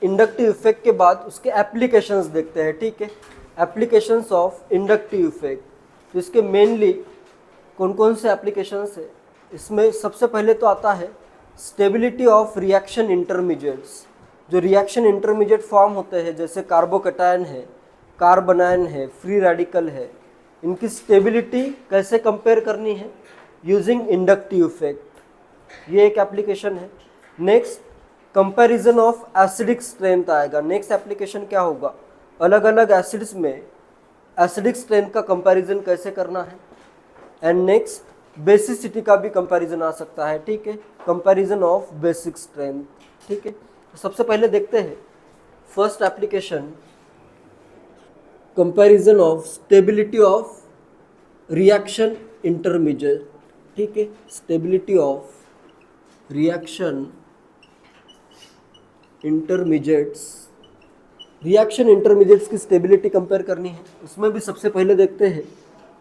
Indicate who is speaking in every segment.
Speaker 1: Inductive effect के बाद उसके एप्लीकेशंस देखते हैं, ठीक है। एप्लीकेशंस ऑफ इंडक्टिव इफेक्ट, तो इसके मेनली कौन कौन से एप्लीकेशंस है, इसमें सबसे पहले तो आता है स्टेबिलिटी ऑफ रिएक्शन इंटरमीडिएट्स। जो रिएक्शन इंटरमीडिएट फॉर्म होते हैं जैसे कार्बोकैटायन है, कार्बनायन है, फ्री रेडिकल है, इनकी स्टेबिलिटी कैसे कंपेयर करनी है यूजिंग इंडक्टिव इफेक्ट, ये एक एप्लीकेशन है। Next comparison of acidic strength आएगा। नेक्स्ट एप्लीकेशन क्या होगा, अलग अलग एसिड्स में एसिडिक स्ट्रेंथ का कंपैरिजन कैसे करना है। एंड नेक्स्ट बेसिसिटी का भी कंपैरिजन आ सकता है, ठीक है, कंपैरिजन ऑफ बेसिक स्ट्रेंथ, ठीक है। तो सबसे पहले देखते हैं first application, comparison of stability of reaction intermediate, ठीक है, stability of reaction intermediates. Reaction intermediates की स्टेबिलिटी कंपेयर करनी है, उसमें भी सबसे पहले देखते हैं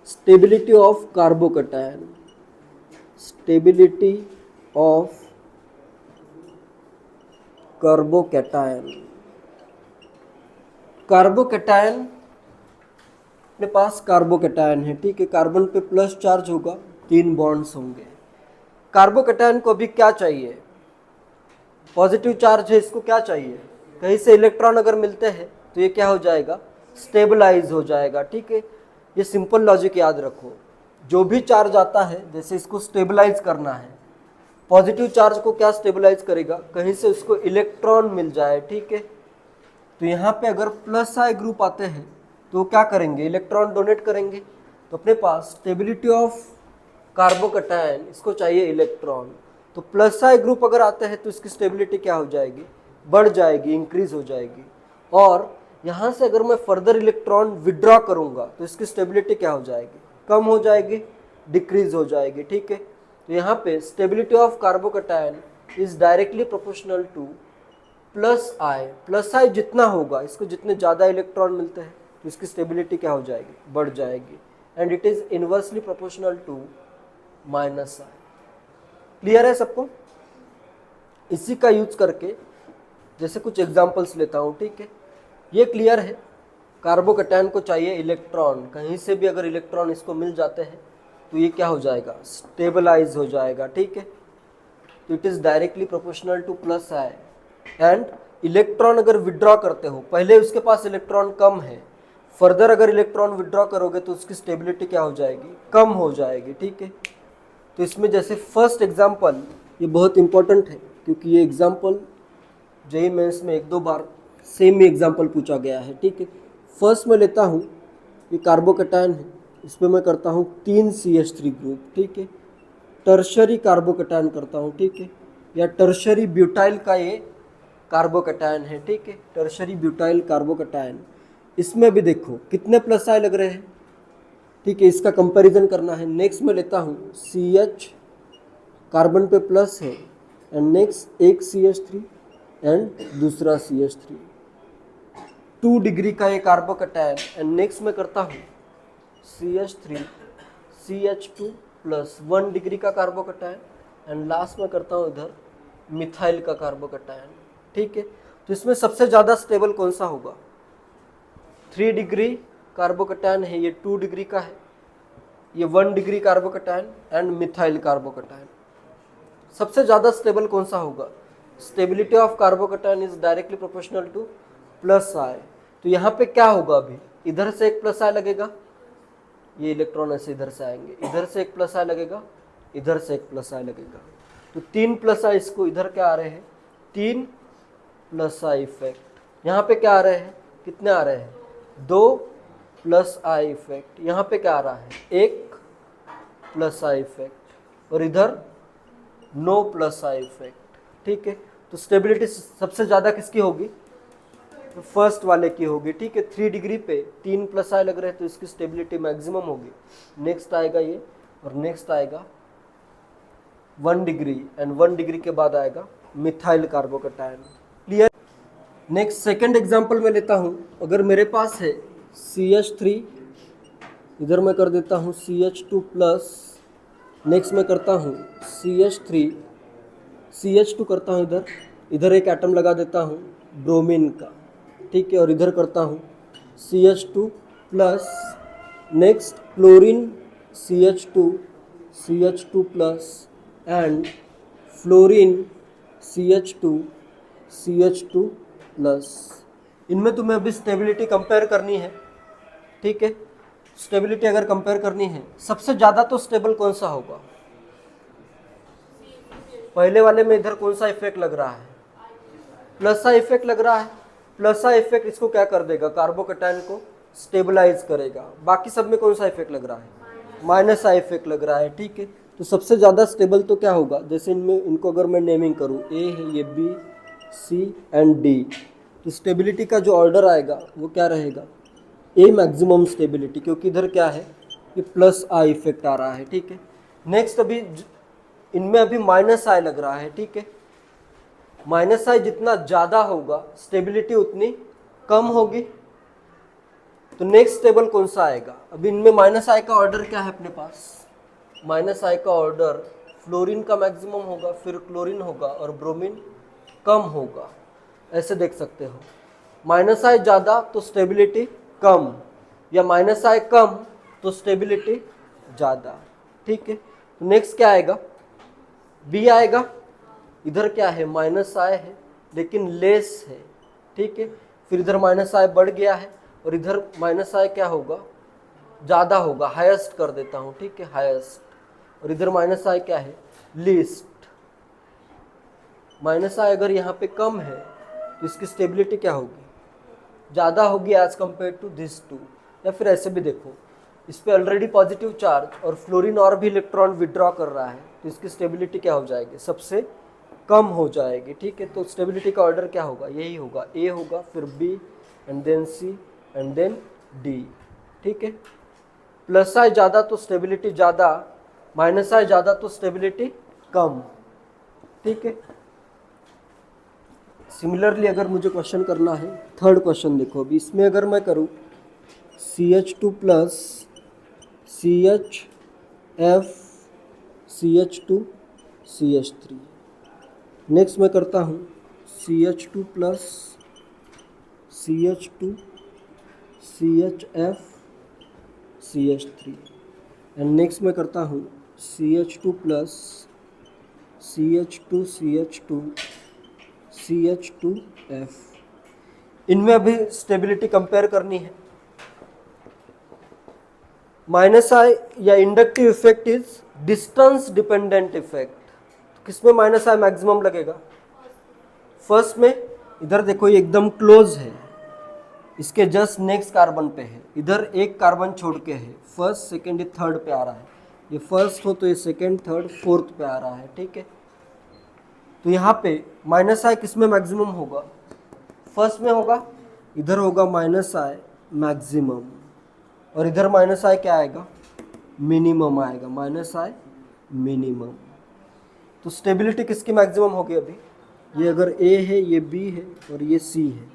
Speaker 1: stability of carbocation, stability of carbocation. Carbocation अपने पास कार्बोकैटायन है, ठीक है, कार्बन पे प्लस चार्ज होगा, 3 बॉन्ड्स होंगे। कार्बोकैटायन को अभी क्या चाहिए, पॉजिटिव चार्ज है, इसको क्या चाहिए, कहीं से इलेक्ट्रॉन अगर मिलते हैं तो ये क्या हो जाएगा, स्टेबलाइज हो जाएगा, ठीक है। ये सिंपल लॉजिक याद रखो, जो भी चार्ज आता है जैसे इसको स्टेबलाइज करना है, पॉजिटिव चार्ज को क्या स्टेबलाइज करेगा, कहीं से उसको इलेक्ट्रॉन मिल जाए, ठीक है। तो यहाँ पे अगर प्लस आई ग्रुप आते हैं तो क्या करेंगे, इलेक्ट्रॉन डोनेट करेंगे। तो अपने पास स्टेबिलिटी ऑफ कार्बोकैटायन, इसको चाहिए इलेक्ट्रॉन, तो प्लस आई ग्रुप अगर आते हैं तो इसकी स्टेबिलिटी क्या हो जाएगी, बढ़ जाएगी, इंक्रीज हो जाएगी। और यहाँ से अगर मैं फर्दर इलेक्ट्रॉन विड्रॉ करूँगा तो इसकी स्टेबिलिटी क्या हो जाएगी, कम हो जाएगी, डिक्रीज हो जाएगी, ठीक है। तो यहाँ पे stability of carbocation is directly proportional to plus I. Plus I जितना होगा, इसको जितने ज़्यादा इलेक्ट्रॉन मिलते हैं तो इसकी स्टेबिलिटी क्या हो जाएगी, बढ़ जाएगी। And it is inversely proportional to minus I. Clear है सबको। इसी का यूज करके जैसे कुछ एग्जांपल्स लेता हूँ, ठीक है। ये क्लियर है, कार्बोकैटायन को चाहिए इलेक्ट्रॉन, कहीं से भी अगर इलेक्ट्रॉन इसको मिल जाते हैं तो ये क्या हो जाएगा, स्टेबलाइज हो जाएगा, ठीक है। तो it is directly proportional to plus I. And electron अगर विड्रॉ करते हो, पहले उसके पास इलेक्ट्रॉन कम है, फर्दर अगर इलेक्ट्रॉन विड्रॉ करोगे तो उसकी स्टेबिलिटी क्या हो जाएगी, कम हो जाएगी, ठीक है। तो इसमें जैसे फर्स्ट एग्जांपल, ये बहुत इंपॉर्टेंट है क्योंकि ये एग्जांपल जेईई मेंस में 1-2 बार सेम ही एग्जांपल पूछा गया है, ठीक है। फर्स्ट मैं लेता हूँ, ये कार्बोकैटायन है, इसमें मैं करता हूँ 3 CH3 ग्रुप, ठीक है। टर्शरी कार्बोकैटायन करता हूँ, ठीक है, या टर्शरी ब्यूटाइल का ये कार्बोकैटायन है, ठीक है, टर्शरी ब्यूटाइल कार्बोकैटायन। इसमें भी देखो कितने प्लस आई लग रहे हैं, ठीक है, इसका कंपैरिजन करना है। नेक्स्ट मैं लेता हूँ CH, कार्बन पे प्लस है, एंड नेक्स्ट एक CH3 एंड दूसरा CH3, 2 डिग्री का ये कार्बोकैटायन। एंड नेक्स्ट मैं करता हूँ CH3 CH2 प्लस 1 डिग्री का कार्बोकैटायन, एंड लास्ट में करता हूँ इधर मिथाइल का कार्बोकैटायन, ठीक है। तो इसमें सबसे ज़्यादा स्टेबल कौन सा होगा, 3 डिग्री कार्बोकैटायन है, ये 2 डिग्री का है, ये 1 degree carbocation and methyl carbocation. सबसे ज़्यादा स्टेबल कौन सा होगा, stability of carbocation is directly proportional to plus I. तो यहाँ पे क्या होगा, अभी इधर से एक प्लस आई लगेगा, ये इलेक्ट्रॉन ऐसे इधर से आएंगे, इधर से एक प्लस आई लगेगा, इधर से एक प्लस आई लगेगा, तो 3 प्लस आई, इसको इधर क्या आ रहे हैं, 3 प्लस आई इफेक्ट। यहाँ पे क्या आ रहे हैं, कितने आ रहे हैं, 2 प्लस आई इफेक्ट। यहाँ पे क्या आ रहा है, 1 प्लस आई इफेक्ट, और इधर नो प्लस आई इफेक्ट, ठीक है। तो स्टेबिलिटी सबसे ज़्यादा किसकी होगी, तो फर्स्ट वाले की होगी, ठीक है। 3 डिग्री पे 3 प्लस आई लग रहे हैं तो इसकी स्टेबिलिटी मैक्सिमम होगी। नेक्स्ट आएगा ये, और नेक्स्ट आएगा 1 डिग्री, एंड 1 डिग्री के बाद आएगा methyl carbocation. Clear. Next second example में लेता हूँ, अगर मेरे पास है CH3, इधर मैं कर देता हूँ CH2 प्लस, नेक्स्ट मैं करता हूँ CH3 CH2 करता हूँ, इधर एक एटम लगा देता हूँ, ब्रोमीन का, ठीक है। और इधर करता हूँ CH2 plus, next chlorine CH2 plus and fluorine CH2 plus. इनमें तुम्हें अभी स्टेबिलिटी कंपेयर करनी है, ठीक है। स्टेबिलिटी अगर कंपेयर करनी है, सबसे ज़्यादा तो स्टेबल कौन सा होगा? पहले वाले में इधर कौन सा इफेक्ट लग रहा है? प्लस सा इफेक्ट लग रहा है। प्लस सा इफेक्ट इसको क्या कर देगा? कार्बोकैटायन को स्टेबलाइज करेगा। बाकी सब में कौन सा इफेक्ट लग रहा है? माइनस सा इफेक्ट लग रहा है, ठीक है। तो सबसे ज़्यादा स्टेबल तो क्या होगा? जैसे इनमें, इनको अगर मैं नेमिंग करूँ, ए है, ये बी, सी एंड डी, तो स्टेबिलिटी का जो ऑर्डर आएगा वो क्या रहेगा? ए मैक्सिमम स्टेबिलिटी, क्योंकि इधर क्या है, ये प्लस आई इफेक्ट आ रहा है, ठीक है। नेक्स्ट अभी इनमें अभी माइनस आई लग रहा है, ठीक है। माइनस आई जितना ज़्यादा होगा स्टेबिलिटी उतनी कम होगी। तो नेक्स्ट स्टेबल कौन सा आएगा? अभी इनमें माइनस आई का ऑर्डर क्या है अपने पास? माइनस आई का ऑर्डर फ्लोरीन का मैक्सिमम होगा, फिर क्लोरीन होगा और ब्रोमीन कम होगा। ऐसे देख सकते हो, माइनस आई ज़्यादा तो स्टेबिलिटी कम, या माइनस आई कम तो स्टेबिलिटी ज़्यादा, ठीक है। तो नेक्स्ट क्या आएगा? बी आएगा। इधर क्या है? माइनस आई है लेकिन लेस है, ठीक है। फिर इधर माइनस आई बढ़ गया है और इधर माइनस आई क्या होगा? ज़्यादा होगा, हाईएस्ट कर देता हूँ, ठीक है, हाईएस्ट। और इधर माइनस आई क्या है? लीस्ट। माइनस आई अगर यहाँ पे कम है तो इसकी स्टेबिलिटी क्या होगी? ज़्यादा होगी as compare to this two. या फिर ऐसे भी देखो, इस पर ऑलरेडी पॉजिटिव चार्ज और फ्लोरीन और भी इलेक्ट्रॉन विड्रॉ कर रहा है, तो इसकी स्टेबिलिटी क्या हो जाएगी? सबसे कम हो जाएगी, ठीक है। तो स्टेबिलिटी का ऑर्डर क्या होगा? यही होगा, ए होगा, फिर B and then C and then D, ठीक है। प्लस आई ज़्यादा तो स्टेबिलिटी ज़्यादा, माइनस आई ज़्यादा तो स्टेबिलिटी कम, ठीक है। सिमिलरली अगर मुझे क्वेश्चन करना है, थर्ड क्वेश्चन देखो। अभी इसमें अगर मैं करूँ CH2 plus CHF CH2 CH3, next मैं करता हूँ CH2 plus CH2 CHF CH3 and next मैं करता हूँ CH2 plus CH2 CH2 CH2F। इनमें अभी स्टेबिलिटी कंपेयर करनी है। माइनस आई या inductive effect is distance dependent effect. किसमें माइनस आई मैक्सिमम लगेगा? फर्स्ट में। इधर देखो ये एकदम क्लोज है, इसके जस्ट नेक्स्ट कार्बन पे है। इधर एक कार्बन छोड़ के है, फर्स्ट सेकंड ये थर्ड पे आ रहा है। ये फर्स्ट हो तो ये सेकंड थर्ड फोर्थ पे आ रहा है, ठीक है। तो यहाँ पे माइनस आई किसमें मैक्सिमम होगा? फर्स्ट में होगा। इधर होगा माइनस आई मैक्सिमम और इधर माइनस आई क्या आएगा? मिनिमम आएगा, माइनस आई मिनिमम। तो स्टेबिलिटी किसकी मैक्सिमम होगी? अभी ये अगर ए है, ये बी है और ये सी है,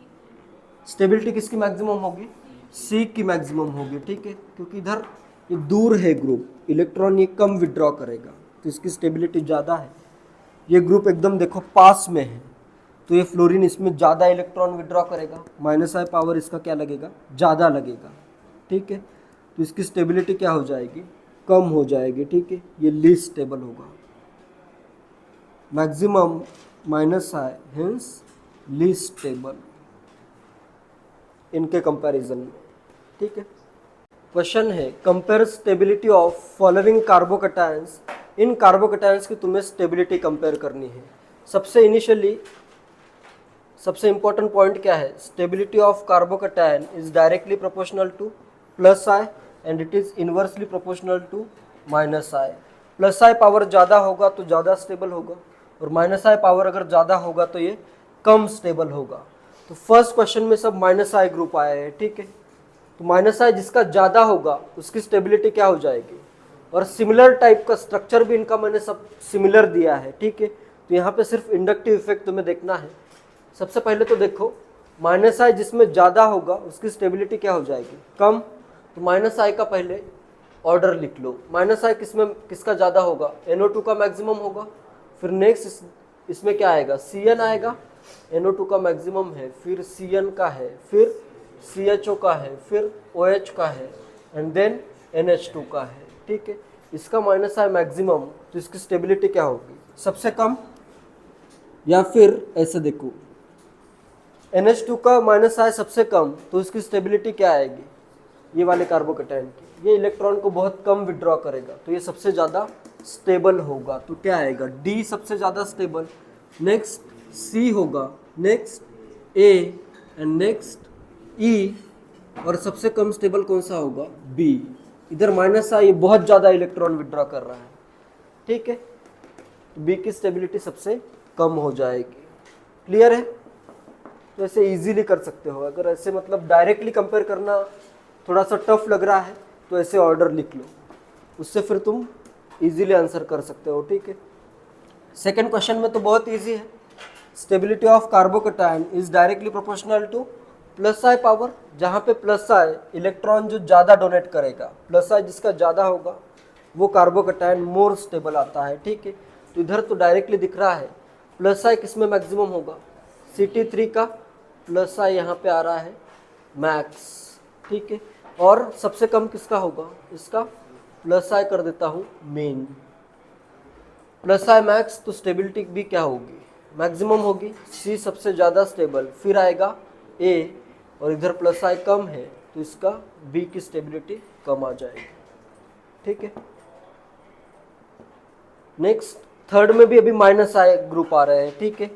Speaker 1: स्टेबिलिटी किसकी मैक्सिमम होगी? सी की मैक्सिमम होगी, ठीक है। क्योंकि इधर ये दूर है ग्रुप, इलेक्ट्रॉन ये कम विड्रॉ करेगा तो इसकी स्टेबिलिटी ज़्यादा है। ये ग्रुप एकदम देखो पास में है तो ये फ्लोरीन इसमें ज़्यादा इलेक्ट्रॉन विड्रॉ करेगा, माइनस आई पावर इसका क्या लगेगा? ज़्यादा लगेगा, ठीक है। तो इसकी स्टेबिलिटी क्या हो जाएगी? कम हो जाएगी, ठीक है। ये लीस्ट स्टेबल होगा, मैक्सिमम माइनस आई हेंस लीस्ट स्टेबल इनके कंपैरिजन में, ठीक है। क्वेश्चन है compare stability of following carbocations. In carbocations की तुम्हें स्टेबिलिटी कंपेयर करनी है। सबसे इनिशियली सबसे इंपॉर्टेंट पॉइंट क्या है? Stability of carbocation is directly proportional to plus I and it is inversely proportional to minus I. Plus I power ज़्यादा होगा तो ज़्यादा स्टेबल होगा और माइनस आई पावर अगर ज़्यादा होगा तो ये कम स्टेबल होगा। तो फर्स्ट क्वेश्चन में सब माइनस आई ग्रुप आया है, ठीक है। तो माइनस आई जिसका ज़्यादा होगा उसकी स्टेबिलिटी क्या हो जाएगी? और सिमिलर टाइप का स्ट्रक्चर भी इनका मैंने सब सिमिलर दिया है, ठीक है। तो यहाँ पे सिर्फ इंडक्टिव इफेक्ट तुम्हें देखना है। सबसे पहले तो देखो माइनस आई जिसमें ज़्यादा होगा उसकी स्टेबिलिटी क्या हो जाएगी? कम। तो माइनस आई का पहले ऑर्डर लिख लो। माइनस आई किसमें किसका ज़्यादा होगा? NO2 का मैक्सिमम होगा। फिर नेक्स्ट इसमें क्या आएगा? CN आएगा NO2 का मैक्सिमम है, फिर CN का है, फिर CHO का है, फिर OH का है, एंड देन NH2 का है। ठीक है, इसका माइनस आई मैक्सिमम, तो इसकी स्टेबिलिटी क्या होगी, सबसे कम, या फिर ऐसे देखो NH2 का माइनस आई सबसे कम, तो इसकी स्टेबिलिटी क्या आएगी, ये वाले कार्बोकेटाइन की, ये इलेक्ट्रॉन को बहुत कम विड्रॉ करेगा, तो ये सबसे ज़्यादा स्टेबल होगा, तो क्या आएगा, D सबसे ज़्यादा स्टेबल, नेक्स्ट C होगा, next A, and next E, और सबसे कम स्टेबल कौन सा होगा, B। इधर माइनस आई बहुत ज़्यादा इलेक्ट्रॉन विड्रॉ कर रहा है। ठीक है, तो B की स्टेबिलिटी सबसे कम हो जाएगी। क्लियर है, तो ऐसे इजीली कर सकते हो। अगर ऐसे मतलब डायरेक्टली कंपेयर करना थोड़ा सा टफ लग रहा है तो ऐसे ऑर्डर लिख लो, उससे फिर तुम इजीली आंसर कर सकते हो। ठीक है, सेकंड क्वेश्चन में तो बहुत इजी है, stability of carbocation is directly proportional to plus I power, जहाँ पे प्लस आई इलेक्ट्रॉन जो ज़्यादा डोनेट करेगा, प्लस आई जिसका ज़्यादा होगा वो कार्बोकेटाइन मोर स्टेबल आता है। ठीक है, तो इधर तो डायरेक्टली दिख रहा है प्लस आई किस में मैक्सिमम होगा, CT3 का प्लस आई यहाँ पे आ रहा है मैक्स। ठीक है, और सबसे कम किसका होगा, इसका प्लस आई कर देता हूँ मेन, प्लस आई मैक्स, तो स्टेबिलिटी भी क्या होगी, मैक्सिमम होगी। C सबसे ज़्यादा स्टेबल, फिर आएगा A, और इधर प्लस आई कम है तो इसका B की स्टेबिलिटी कम आ जाएगी। ठीक है, नेक्स्ट थर्ड में भी अभी माइनस आई ग्रुप आ रहे हैं। ठीक है,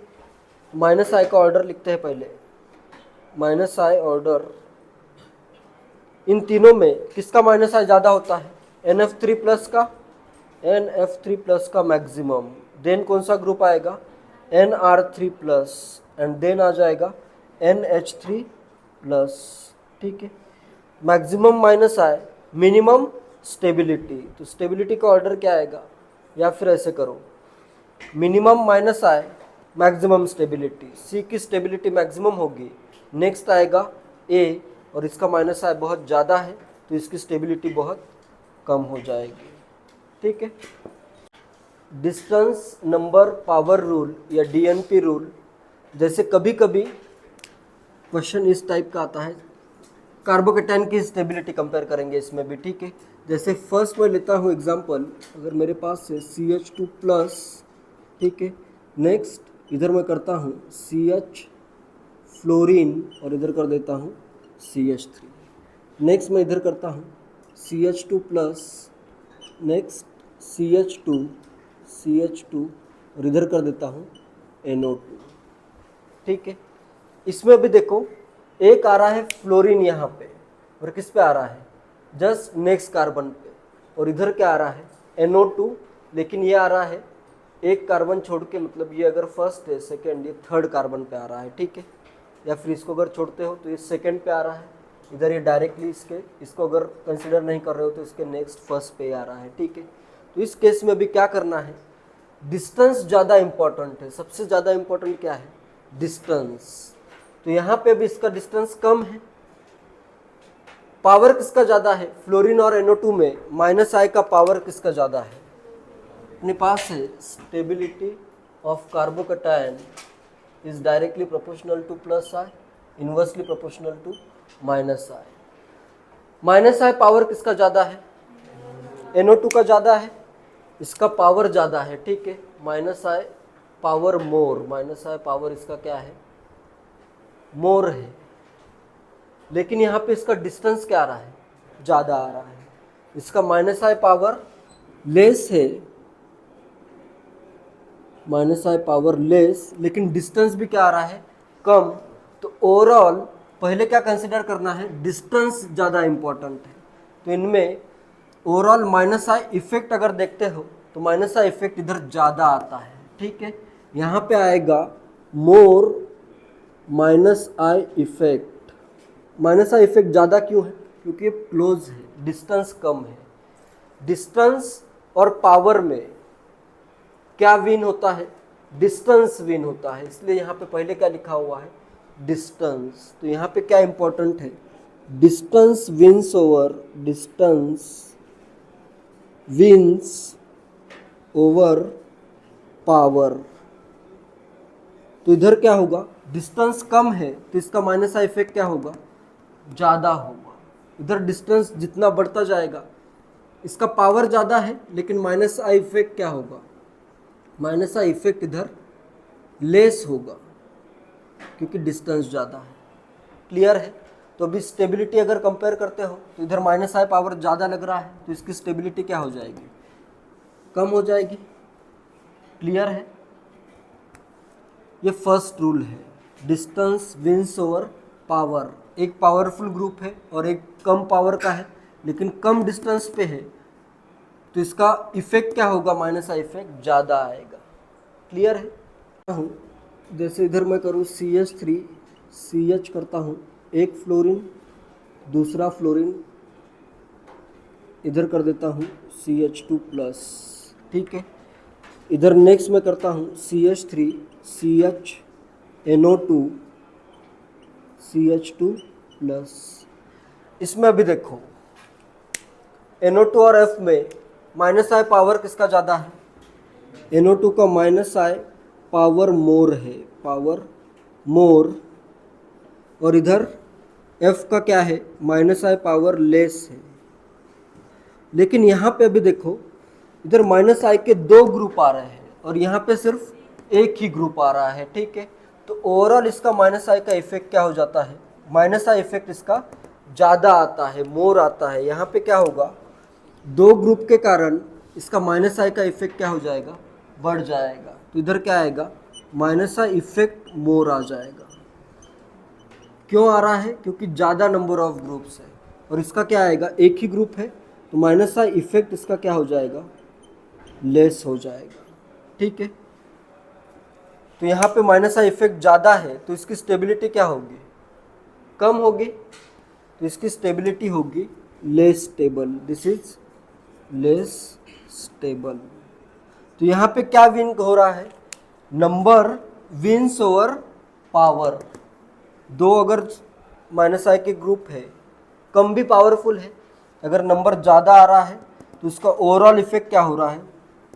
Speaker 1: माइनस आई का ऑर्डर लिखते हैं पहले, माइनस आई ऑर्डर, इन तीनों में किसका माइनस आई ज़्यादा होता है, NF3 प्लस का, NF3 प्लस का मैक्सिमम, देन कौन सा ग्रुप आएगा, NR3 प्लस, एंड देन आ जाएगा NH3 प्लस। ठीक है, मैक्सिमम माइनस आए मिनिमम स्टेबिलिटी, तो स्टेबिलिटी का ऑर्डर क्या आएगा, या फिर ऐसे करो मिनिमम माइनस आए मैक्सिमम स्टेबिलिटी, C की स्टेबिलिटी मैक्सिमम होगी, नेक्स्ट आएगा A, और इसका माइनस आए बहुत ज़्यादा है तो इसकी स्टेबिलिटी बहुत कम हो जाएगी। ठीक है, डिस्टेंस नंबर पावर रूल या DNP रूल, जैसे कभी कभी क्वेश्चन इस टाइप का आता है, कार्बोकेटाइन की स्टेबिलिटी कंपेयर करेंगे इसमें भी। ठीक है, जैसे फर्स्ट मैं लेता हूँ एग्जांपल, अगर मेरे पास है CH2 प्लस, ठीक है, नेक्स्ट इधर मैं करता हूँ CH फ्लोरीन, और इधर कर देता हूँ CH3, नेक्स्ट मैं इधर करता हूँ CH2 प्लस, नेक्स्ट CH2, और इधर कर देता हूँ NO2। ठीक है, इसमें भी देखो एक आ रहा है फ्लोरीन यहाँ पे, और किस पे आ रहा है, जस्ट नेक्स्ट कार्बन पे, और इधर क्या आ रहा है NO2, लेकिन ये आ रहा है एक कार्बन छोड़ के, मतलब ये अगर फर्स्ट है सेकंड, ये थर्ड कार्बन पे आ रहा है। ठीक है, या फिर इसको अगर छोड़ते हो तो ये सेकंड पे आ रहा है, इधर ये डायरेक्टली इसको अगर कंसिडर नहीं कर रहे हो तो इसके नेक्स्ट फर्स्ट पे आ रहा है। ठीक है, तो इस केस में अभी क्या करना है, डिस्टेंस ज़्यादा इंपॉर्टेंट है, सबसे ज़्यादा इंपॉर्टेंट क्या है, डिस्टेंस, तो यहाँ पे भी इसका डिस्टेंस कम है। पावर किसका ज़्यादा है, फ्लोरीन और NO2 में माइनस आई का पावर किसका ज़्यादा है, अपने पास है stability of carbocation is directly proportional to plus I, inversely proportional to minus I. Minus I power किसका ज़्यादा है, NO2 का ज़्यादा है, इसका पावर ज़्यादा है। ठीक है, minus I power more, minus I power इसका क्या है, मोर है, लेकिन यहाँ पे इसका डिस्टेंस क्या आ रहा है, ज़्यादा आ रहा है, इसका माइनस आई पावर लेस है, माइनस आई पावर लेस, लेकिन डिस्टेंस भी क्या आ रहा है, कम। तो ओवरऑल पहले क्या कंसिडर करना है, डिस्टेंस ज़्यादा इंपॉर्टेंट है, तो इनमें ओवरऑल माइनस आई इफेक्ट अगर देखते हो तो माइनस आई इफेक्ट इधर ज़्यादा आता है। ठीक है, यहाँ पे आएगा more minus I effect. Minus I effect ज़्यादा क्यों है, क्योंकि ये क्लोज है, डिस्टेंस कम है। डिस्टेंस और पावर में क्या विन होता है, डिस्टेंस विन होता है, इसलिए यहाँ पे पहले क्या लिखा हुआ है, डिस्टेंस। तो यहाँ पे क्या इंपॉर्टेंट है, distance wins over, distance wins over power. तो इधर क्या होगा, डिस्टेंस कम है तो इसका माइनस आई इफेक्ट क्या होगा, ज़्यादा होगा। इधर डिस्टेंस जितना बढ़ता जाएगा, इसका पावर ज़्यादा है लेकिन माइनस आई इफेक्ट क्या होगा, माइनस आई इफेक्ट इधर लेस होगा क्योंकि डिस्टेंस ज़्यादा है। क्लियर है। तो अभी स्टेबिलिटी अगर कंपेयर करते हो तो इधर माइनस आई पावर ज़्यादा लग रहा है तो इसकी स्टेबिलिटी क्या हो जाएगी, कम हो जाएगी। क्लियर है। ये फर्स्ट रूल है, डिस्टेंस विंस ओवर पावर। एक पावरफुल ग्रुप है और एक कम पावर का है लेकिन कम डिस्टेंस पे है तो इसका इफेक्ट क्या होगा, माइनस आई इफेक्ट ज़्यादा आएगा। क्लियर है। जैसे इधर मैं करूँ CH3 CH करता हूँ, एक फ्लोरीन दूसरा फ्लोरीन, इधर कर देता हूँ CH2 प्लस। ठीक है। इधर नेक्स्ट मैं करता हूँ CH3 CH NO2 CH2 plus. इसमें अभी देखो NO2 और F में माइनस आई पावर किसका ज़्यादा है, NO2 का माइनस आई पावर मोर है, पावर मोर, और इधर F का क्या है, माइनस आई पावर लेस है। लेकिन यहाँ पे अभी देखो इधर माइनस आई के दो ग्रुप आ रहे हैं और यहाँ पे सिर्फ एक ही ग्रुप आ रहा है। ठीक है। तो ओवरऑल इसका माइनस आई का इफेक्ट क्या हो जाता है, माइनस आई इफेक्ट इसका ज़्यादा आता है, मोर आता है। यहाँ पे क्या होगा, दो ग्रुप के कारण इसका माइनस आई का इफेक्ट क्या हो जाएगा, बढ़ जाएगा। तो इधर क्या आएगा, माइनस आई इफेक्ट मोर आ जाएगा। क्यों आ रहा है, क्योंकि ज़्यादा नंबर ऑफ ग्रुप्स है और इसका क्या आएगा, एक ही ग्रुप है तो माइनस आई इफेक्ट इसका क्या हो जाएगा, लेस हो जाएगा। ठीक है। तो यहाँ पे माइनस आई इफेक्ट ज़्यादा है तो इसकी स्टेबिलिटी क्या होगी, कम होगी। तो इसकी स्टेबिलिटी होगी less stable, this is less stable. तो यहाँ पे क्या विन हो रहा है, नंबर विन्स ओवर पावर। दो अगर माइनस आई के ग्रुप है, कम भी पावरफुल है, अगर नंबर ज़्यादा आ रहा है तो उसका ओवरऑल इफेक्ट क्या हो रहा है,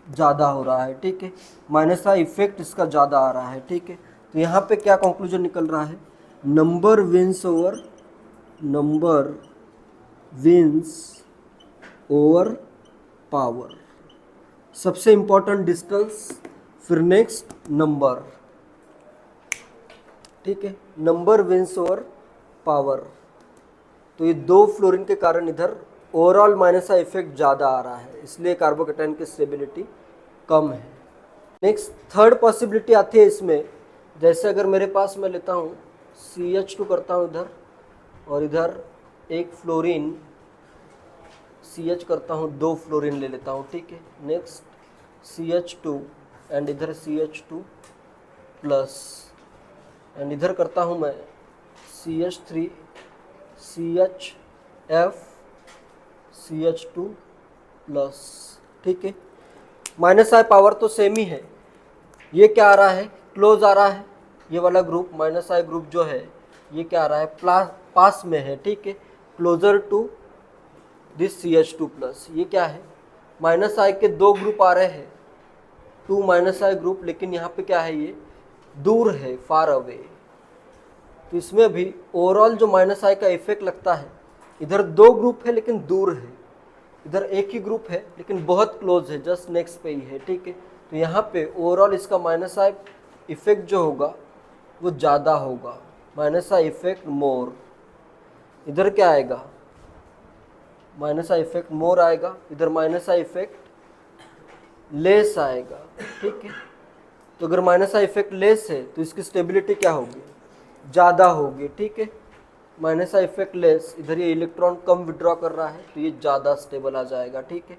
Speaker 1: ज़्यादा हो रहा है। ठीक है। माइनस आई इफेक्ट इसका ज़्यादा आ रहा है। ठीक है। तो यहाँ पे क्या कंक्लूजन निकल रहा है, नंबर विन्स ओवर पावर। सबसे इंपॉर्टेंट डिस्टेंस, फिर नेक्स्ट नंबर। ठीक है। Number wins over power. तो ये दो फ्लोरीन के कारण इधर ओवरऑल माइनस का इफेक्ट ज़्यादा आ रहा है, इसलिए कार्बोकेटाइन की स्टेबिलिटी कम है। नेक्स्ट थर्ड पॉसिबिलिटी आती है इसमें, जैसे अगर मेरे पास मैं लेता हूँ CH2 करता हूँ इधर और इधर एक फ्लोरीन CH करता हूँ, दो फ्लोरीन ले लेता हूँ। ठीक है। नेक्स्ट CH2 एंड इधर CH2 प्लस एंड इधर करता हूँ मैं CH3 CHF CH2 प्लस। ठीक है। माइनस आई पावर तो सेम ही है, ये क्या आ रहा है, क्लोज आ रहा है। ये वाला ग्रुप माइनस आई ग्रुप जो है ये क्या आ रहा है, पास में है। ठीक है। Closer to this CH2 plus. ये क्या है, माइनस आई के दो ग्रुप आ रहे हैं, टू माइनस आई ग्रुप, लेकिन यहाँ पे क्या है, ये दूर है, फार अवे। तो इसमें भी ओवरऑल जो माइनस आई का इफेक्ट लगता है, इधर दो ग्रुप है लेकिन दूर है, इधर एक ही ग्रुप है लेकिन बहुत क्लोज है, जस्ट नेक्स्ट पे ही है। ठीक है। तो यहाँ पे ओवरऑल इसका माइनस आई इफेक्ट जो होगा वो ज़्यादा होगा, माइनस आई इफेक्ट मोर। इधर क्या आएगा, माइनस आई इफेक्ट मोर आएगा, इधर माइनस आई इफेक्ट लेस आएगा। ठीक है। तो अगर माइनस आई इफेक्ट लेस है तो इसकी स्टेबिलिटी क्या होगी, ज़्यादा होगी। ठीक है। माइनस आई इफेक्ट लेस, इधर ये इलेक्ट्रॉन कम विड्रॉ कर रहा है तो ये ज़्यादा स्टेबल आ जाएगा। ठीक है।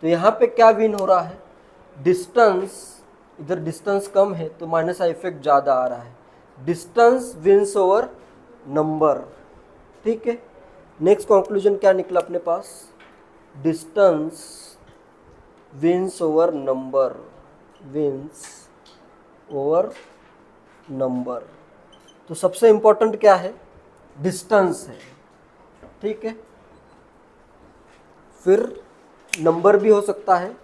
Speaker 1: तो यहाँ पे क्या विन हो रहा है, डिस्टेंस, इधर डिस्टेंस कम है तो माइनस आई इफेक्ट ज़्यादा आ रहा है, डिस्टेंस विन्स ओवर नंबर। ठीक है। नेक्स्ट कंक्लूजन क्या निकला अपने पास, distance wins over number, wins over number. तो सबसे इंपॉर्टेंट क्या है, डिस्टेंस है। ठीक है। फिर नंबर भी हो सकता है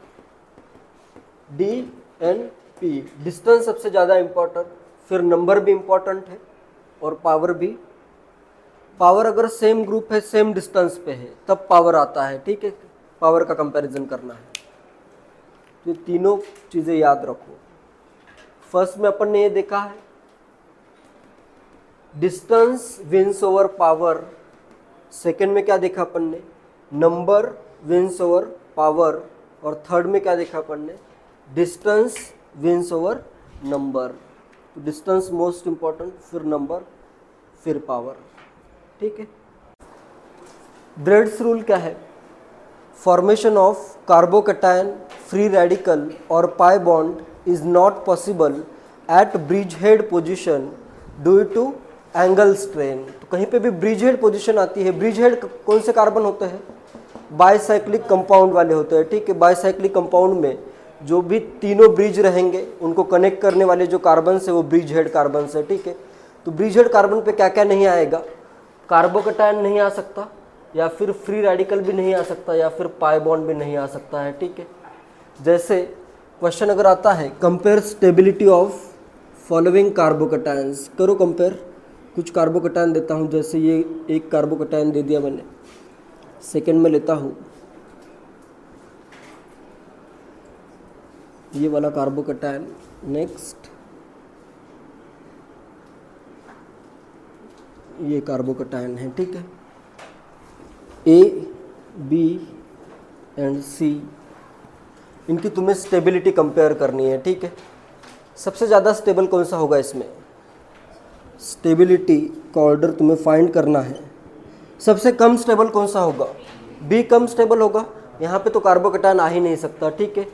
Speaker 1: DNP, डिस्टेंस सबसे ज़्यादा इंपॉर्टेंट, फिर नंबर भी इम्पॉर्टेंट है और पावर भी। पावर अगर सेम ग्रुप है, सेम डिस्टेंस पे है, तब पावर आता है, ठीक है, पावर का कंपैरिजन करना है। तो ये तीनों चीज़ें याद रखो। फर्स्ट में अपन ने ये देखा है distance wins over power. Second में क्या देखा अपन ने, नंबर विंस ओवर पावर। और थर्ड में क्या देखा अपन ने, डिस्टेंस विंस ओवर नंबर। तो डिस्टेंस मोस्ट इंपॉर्टेंट, फिर नंबर, फिर पावर, ठीक है। ब्रेड्स रूल क्या है, formation of carbocation free radical और pi bond is not possible at bridgehead position due to angle strain. तो कहीं पे भी ब्रिज हेड पोजिशन आती है, ब्रिज हेड कौन से कार्बन होते हैं, बाइसाइक्लिक कंपाउंड वाले होते हैं, ठीक है। बाइसाइक्लिक कंपाउंड में जो भी तीनों ब्रिज रहेंगे उनको कनेक्ट करने वाले जो कार्बन है वो ब्रिज हेड कार्बन है, ठीक है। तो ब्रिज हेड कार्बन पे क्या क्या नहीं आएगा, कार्बोकैटायन नहीं आ सकता, या फिर फ्री रेडिकल भी नहीं आ सकता, या फिर पाई बॉन्ड भी नहीं आ सकता है, ठीक है। जैसे क्वेश्चन अगर आता है compare stability of following carbocations, करो कंपेयर। कुछ कार्बोकैटायन देता हूँ, जैसे ये एक कार्बोकैटायन दे दिया मैंने। सेकेंड में लेता हूँ ये वाला कार्बोकैटायन। नेक्स्ट ये कार्बोकैटायन है, ठीक है। ए, बी एंड सी, इनकी तुम्हें स्टेबिलिटी कंपेयर करनी है, ठीक है। सबसे ज़्यादा स्टेबल कौन सा होगा इसमें, स्टेबिलिटी का ऑर्डर तुम्हें फाइंड करना है। सबसे कम स्टेबल कौन सा होगा, बी कम स्टेबल होगा। यहाँ पे तो कार्बोकैटायन आ ही नहीं सकता, ठीक है।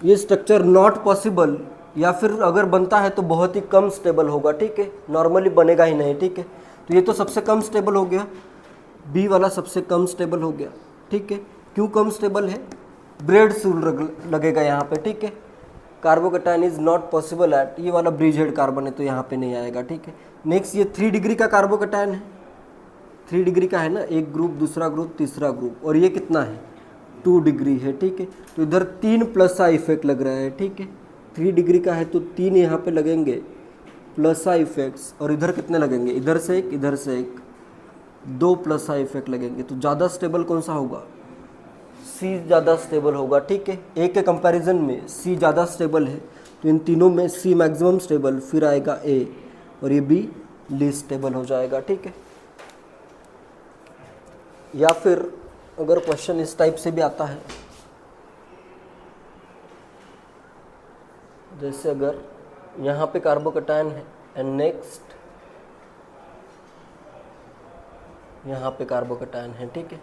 Speaker 1: ये स्ट्रक्चर नॉट पॉसिबल, या फिर अगर बनता है तो बहुत ही कम स्टेबल होगा, ठीक है, नॉर्मली बनेगा ही नहीं, ठीक है। तो ये तो सबसे कम स्टेबल हो गया, बी वाला सबसे कम स्टेबल हो गया, ठीक है। क्यों कम स्टेबल है, ब्रेड्स रूल लगेगा यहाँ पे, ठीक है। Carbocation is not possible eight, ये वाला ब्रिज हेड कार्बन है तो यहाँ पे नहीं आएगा, ठीक है। नेक्स्ट ये 3 डिग्री का कार्बोकैटायन है, 3 डिग्री का है ना, एक ग्रुप, दूसरा ग्रुप, तीसरा ग्रुप, और ये कितना है 2 डिग्री है, ठीक है। तो इधर 3 प्लस आ इफेक्ट लग रहा है, ठीक है। 3 डिग्री का है तो 3 यहाँ पे लगेंगे प्लस आ इफेक्ट्स, और इधर कितने लगेंगे, इधर से एक, इधर से एक, 2 प्लस आ इफेक्ट लगेंगे। तो ज़्यादा स्टेबल कौन सा होगा, सी ज़्यादा स्टेबल होगा, ठीक है। ए के कंपैरिजन में सी ज़्यादा स्टेबल है, तो इन तीनों में सी मैक्सिमम स्टेबल, फिर आएगा ए, और ये बी लीस्ट स्टेबल हो जाएगा, ठीक है। या फिर अगर क्वेश्चन इस टाइप से भी आता है, जैसे अगर यहाँ पे कार्बोकैटायन है एंड नेक्स्ट यहाँ पे कार्बोकैटायन है, ठीक है।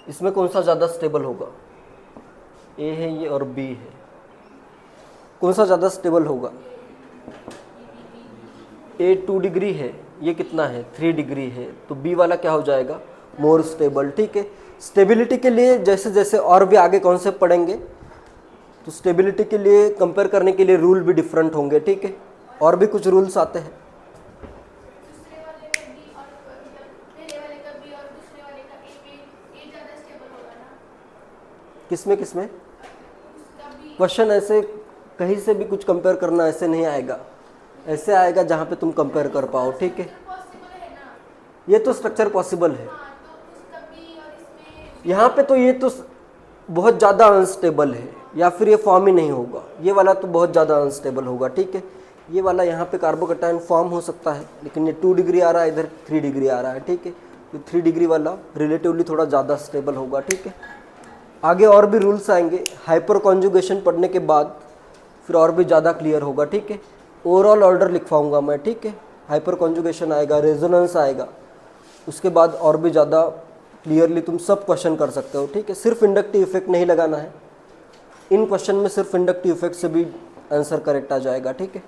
Speaker 1: इसमें कौन सा ज़्यादा स्टेबल होगा, ए है ये और बी है, कौन सा ज़्यादा स्टेबल होगा, ए 2 डिग्री है, ये कितना है 3 डिग्री है, तो बी वाला क्या हो जाएगा मोर स्टेबल, ठीक है। स्टेबिलिटी के लिए जैसे जैसे और भी आगे कॉन्सेप्ट पढ़ेंगे तो स्टेबिलिटी के लिए कंपेयर करने के लिए रूल भी डिफरेंट होंगे, ठीक है। और भी कुछ रूल्स आते हैं, किसमें किसमें क्वेश्चन ऐसे कहीं से भी कुछ कंपेयर करना ऐसे नहीं आएगा, ऐसे आएगा जहाँ पे तुम कंपेयर कर पाओ, ठीक है। ये तो स्ट्रक्चर पॉसिबल है, यहाँ पे तो ये तो बहुत ज़्यादा अनस्टेबल है, या फिर ये फॉर्म ही नहीं होगा, ये वाला तो बहुत ज़्यादा अनस्टेबल होगा, ठीक है। ये वाला यहाँ पे कार्बोकैटायन फॉर्म हो सकता है, लेकिन ये 2 डिग्री आ रहा है, इधर 3 डिग्री आ रहा है, ठीक है। तो 3 डिग्री वाला रिलेटिवली थोड़ा ज़्यादा स्टेबल होगा, ठीक है। आगे और भी रूल्स आएंगे, हाइपर कॉन्जुगेशन पढ़ने के बाद फिर और भी ज़्यादा क्लियर होगा, ठीक है। ओवरऑल ऑर्डर लिखवाऊंगा मैं, ठीक है। हाइपर कॉन्जुगेशन आएगा, रेजोनेंस आएगा, उसके बाद और भी ज़्यादा क्लियरली तुम सब क्वेश्चन कर सकते हो, ठीक है। सिर्फ इंडक्टिव इफेक्ट नहीं लगाना है, इन क्वेश्चन में सिर्फ इंडक्टिव इफेक्ट से भी आंसर करेक्ट आ जाएगा, ठीक है।